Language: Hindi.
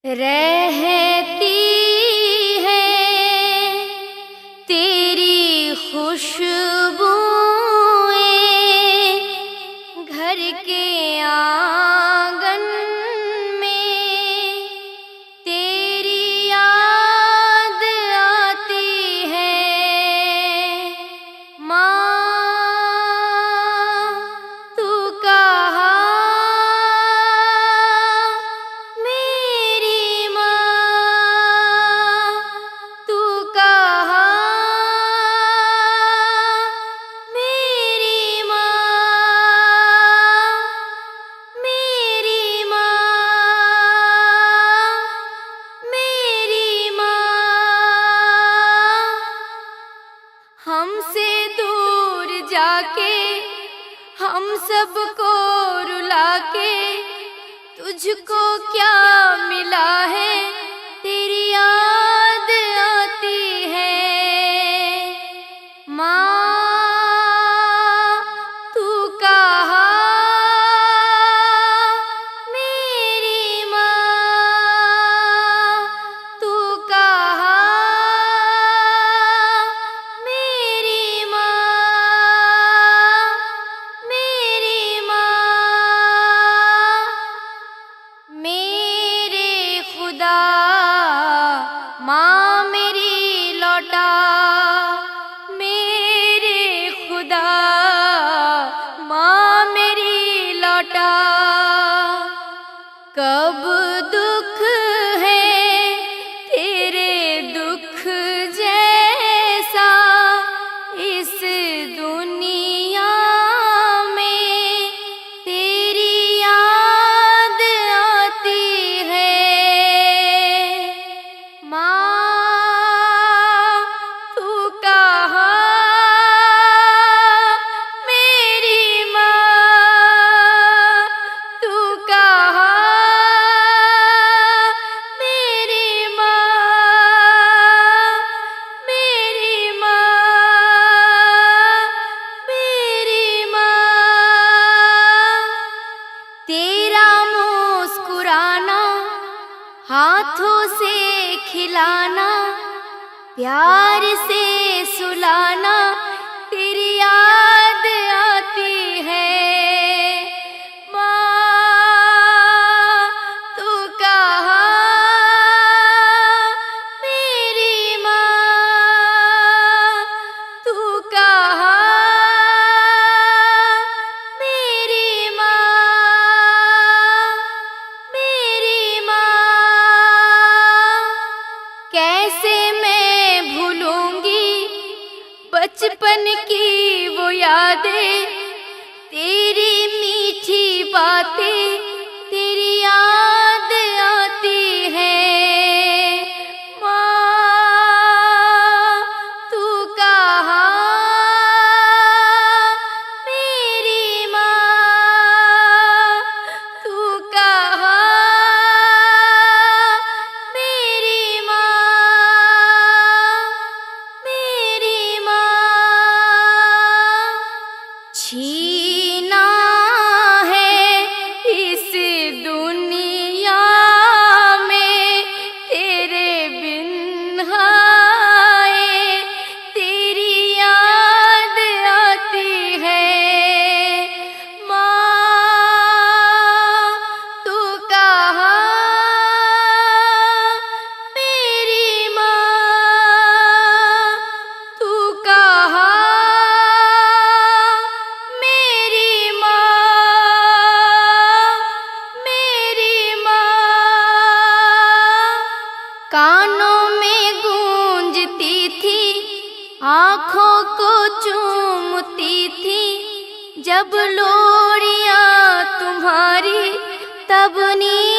रहती है तेरी खुशबुएं घर के आंगन में, तेरी याद आती है माँ। तू कहाँ मेरी माँ, तू कहाँ मेरी माँ, मेरी माँ, मेरी माँ। हमसे दूर जाके हम सबको रुला के तुझको क्या मिला है, तेरी याद आती है माँ। तू कहाँ मेरी माँ, तू कहाँ मेरी माँ, मेरी माँ। मेरे खुदा माँ मेरी लौटा, मेरे खुदा माँ मेरी लौटा। कब दुख है तेरे दुख जैसा इस दुनिया में, तेरी याद आती है माँ। तू कहाँ मेरी माँ, तू कहाँ मेरी माँ, मेरी माँ, मेरी माँ। तेरा मुस्कुराना, हाथों से खिलाना, प्यार से सुलाना, तेरी याद आती है माँ। तू कहाँ मेरी माँ, तू कहाँ मेरी माँ, मेरी माँ। कैसे मैं भूलूंगी बचपन की वो यादें, तेरी मीठी बातें, तेरी याद आती है माँ। तू कहाँ मेरी माँ, तू कहाँ मेरी माँ, मेरी माँ। छीना है इस दुनिया में तेरे बिन हाय, तेरी याद आती है माँ। तू कहाँ मेरी माँ, तू कहाँ मेरी माँ, मेरी माँ। कानों में गूंजती थी, आँखों को चूमती थी, जब लोरियां तुम्हारी तब नींद